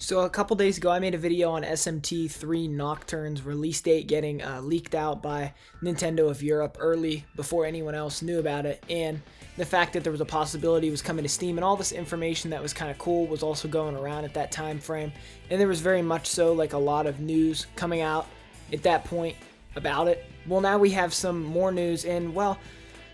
So a couple days ago, I made a video on SMT3 Nocturne's release date getting leaked out by Nintendo of Europe early before anyone else knew about it, and the fact that there was a possibility it was coming to Steam, and all this information that was kind of cool was also going around at that time frame, and there was very much so like a lot of news coming out at that point about it. Well, now we have some more news, and well,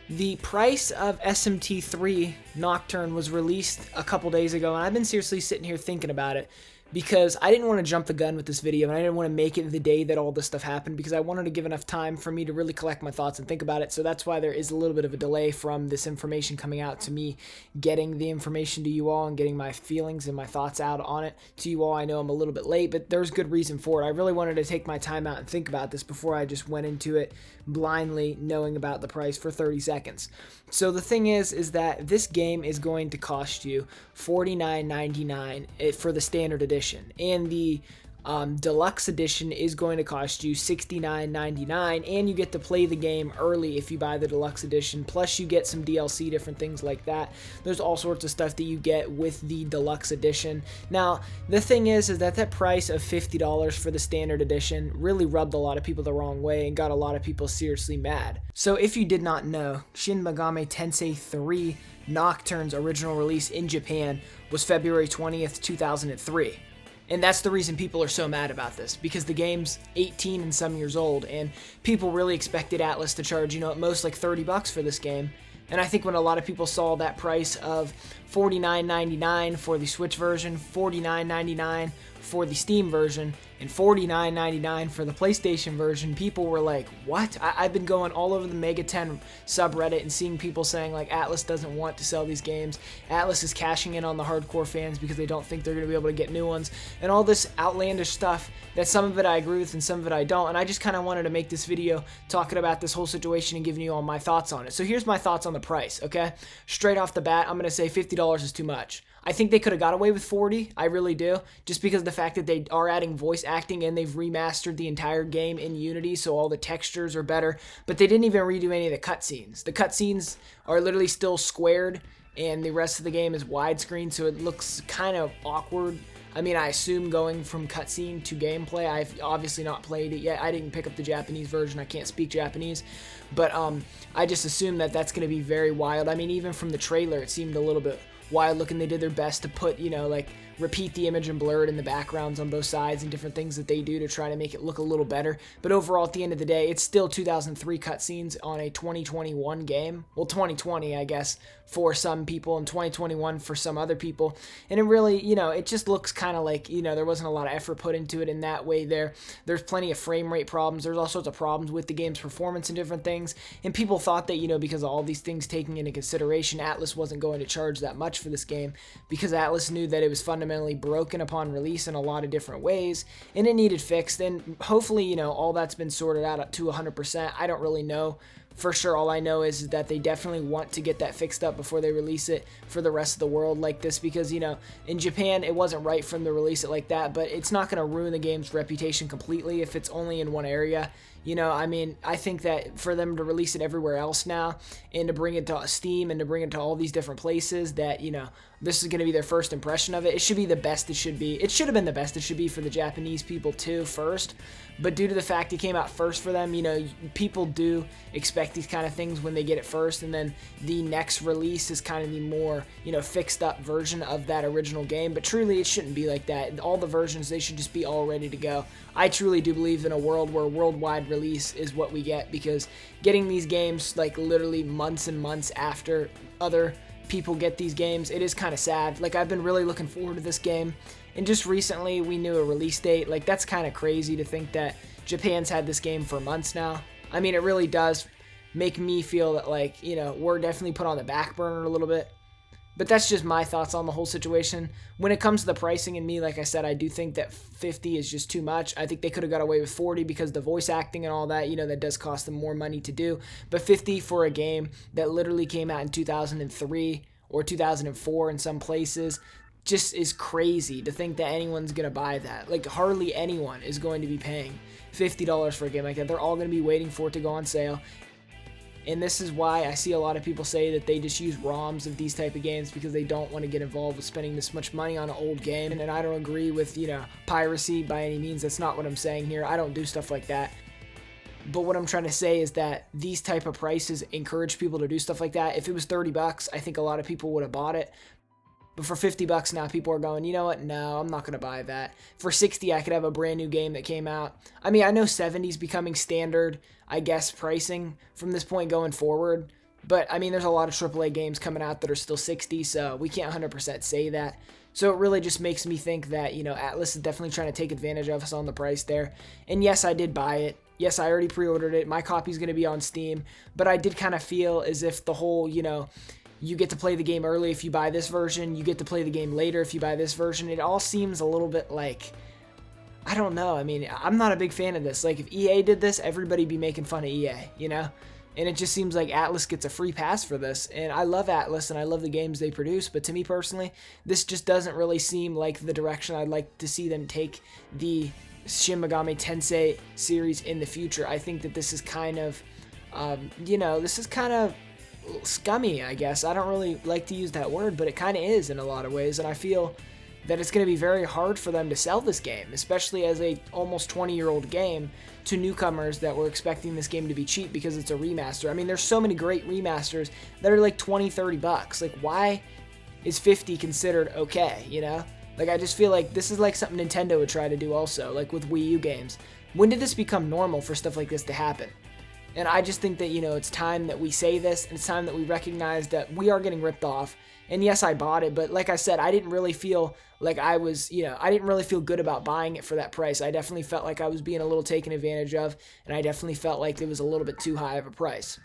the price of SMT3 Nocturne was released a couple days ago, and I've been seriously sitting here thinking about it because I didn't want to jump the gun with this video, and I didn't want to make it the day that all this stuff happened because I wanted to give enough time for me to really collect my thoughts and think about it. So that's why there is a little bit of a delay from this information coming out to me getting the information to you all and getting my feelings and my thoughts out on it to you all. I know I'm a little bit late, but there's good reason for it. I really wanted to take my time out and think about this before I just went into it blindly knowing about the price for 30 seconds. So the thing is that this game is going to cost you $49.99 for the standard edition, and the deluxe edition is going to cost you $69.99, and you get to play the game early if you buy the deluxe edition, plus you get some DLC, different things like that. There's all sorts of stuff that you get with the deluxe edition. Now the thing is that price of $50 for the standard edition really rubbed a lot of people the wrong way and got a lot of people seriously mad. So if you did not know, Shin Megami Tensei 3 Nocturne's original release in Japan was February 20th, 2003. And that's the reason people are so mad about this, because the game's 18 and some years old, and people really expected Atlas to charge, at most like $30 for this game. And I think when a lot of people saw that price of $49.99 for the Switch version, $49.99 for the Steam version, and $49.99 for the PlayStation version, people were like, what? I've been going all over the Mega 10 subreddit and seeing people saying like Atlas doesn't want to sell these games. Atlas is cashing in on the hardcore fans because they don't think they're going to be able to get new ones, and all this outlandish stuff that some of it I agree with and some of it I don't. And I just kind of wanted to make this video talking about this whole situation and giving you all my thoughts on it. So here's my thoughts on the price, okay? Straight off the bat, I'm going to say $50 is too much. I think they could have got away with 40, I really do, just because of the fact that they are adding voice acting and they've remastered the entire game in Unity, so all the textures are better, but they didn't even redo any of the cutscenes. The cutscenes are literally still squared, and the rest of the game is widescreen, so it looks kind of awkward. I mean, I assume going from cutscene to gameplay. I've obviously not played it yet. I didn't pick up the Japanese version. I can't speak Japanese, but I just assume that that's going to be very wild. I mean, even from the trailer, it seemed a little bit wild looking. They did their best to put, like repeat the image and blur it in the backgrounds on both sides and different things that they do to try to make it look a little better. But overall, at the end of the day, it's still 2003 cutscenes on a 2021 game. Well, 2020, I guess, for some people, and 2021 for some other people. And it really, it just looks kind of like, there wasn't a lot of effort put into it in that way there. There's plenty of frame rate problems. There's all sorts of problems with the game's performance and different things. And people thought that, because of all these things taken into consideration, Atlas wasn't going to charge that much for this game, because Atlas knew that it was fundamentally broken upon release in a lot of different ways, and it needed fixed. And hopefully, all that's been sorted out to 100%. I don't really know for sure. All I know is that they definitely want to get that fixed up before they release it for the rest of the world like this, because in Japan it wasn't right for them to release it like that, but it's not going to ruin the game's reputation completely if it's only in one area. I mean, I think that for them to release it everywhere else now and to bring it to Steam and to bring it to all these different places, that, this is going to be their first impression of it. It should be the best it should be. It should have been the best it should be for the Japanese people too first, but due to the fact it came out first for them, people do expect these kind of things when they get it first, and then the next release is kind of the more, fixed up version of that original game. But truly, it shouldn't be like that. All the versions, they should just be all ready to go. I truly do believe in a world where worldwide release is what we get, because getting these games like literally months and months after other people get these games, it is kind of sad. Like, I've been really looking forward to this game, and just recently we knew a release date. Like, that's kind of crazy to think that Japan's had this game for months now. I mean, it really does make me feel that, like, we're definitely put on the back burner a little bit. But that's just my thoughts on the whole situation. When it comes to the pricing and me, like I said, I do think that 50 is just too much. I think they could have got away with 40 because the voice acting and all that, that does cost them more money to do. But 50 for a game that literally came out in 2003 or 2004 in some places just is crazy to think that anyone's going to buy that. Like, hardly anyone is going to be paying $50 for a game like that. They're all going to be waiting for it to go on sale. And this is why I see a lot of people say that they just use ROMs of these type of games because they don't want to get involved with spending this much money on an old game. And I don't agree with, piracy by any means. That's not what I'm saying here. I don't do stuff like that. But what I'm trying to say is that these type of prices encourage people to do stuff like that. If it was 30 bucks, I think a lot of people would have bought it. But for 50 bucks now, people are going, you know what? No, I'm not going to buy that. For 60, I could have a brand new game that came out. I mean, I know 70 is becoming standard, I guess, pricing from this point going forward. But, I mean, there's a lot of AAA games coming out that are still 60, so we can't 100% say that. So it really just makes me think that, Atlas is definitely trying to take advantage of us on the price there. And yes, I did buy it. Yes, I already pre-ordered it. My copy's going to be on Steam. But I did kind of feel as if the whole, you get to play the game early if you buy this version, you get to play the game later if you buy this version. It all seems a little bit like, I don't know. I mean, I'm not a big fan of this. Like, if EA did this, everybody'd be making fun of EA, And it just seems like Atlas gets a free pass for this. And I love Atlas and I love the games they produce. But to me personally, this just doesn't really seem like the direction I'd like to see them take the Shin Megami Tensei series in the future. I think that this is kind of, this is kind of scummy, I guess. I don't really like to use that word, but it kind of is in a lot of ways. And I feel that it's going to be very hard for them to sell this game, especially as a almost 20-year-old game, to newcomers that were expecting this game to be cheap because it's a remaster. I mean, there's so many great remasters that are like 20, 30 bucks. Like, why is 50 considered okay, Like, I just feel like this is like something Nintendo would try to do also, like with Wii U games. When did this become normal for stuff like this to happen? And I just think that, it's time that we say this, and it's time that we recognize that we are getting ripped off. And yes, I bought it, but like I said, I didn't really feel like I was, I didn't really feel good about buying it for that price. I definitely felt like I was being a little taken advantage of, and I definitely felt like it was a little bit too high of a price.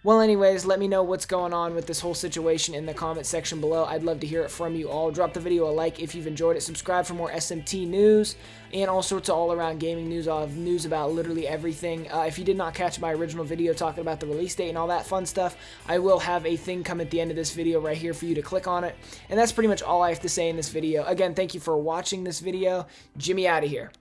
Well, anyways, let me know what's going on with this whole situation in the comment section below. I'd love to hear it from you all. Drop the video a like if you've enjoyed it. Subscribe for more SMT news and all sorts of all-around gaming news. I'll have news about literally everything. If you did not catch my original video talking about the release date and all that fun stuff, I will have a thing come at the end of this video right here for you to click on it. And that's pretty much all I have to say in this video. Again, thank you for watching this video. Jimmy out of here.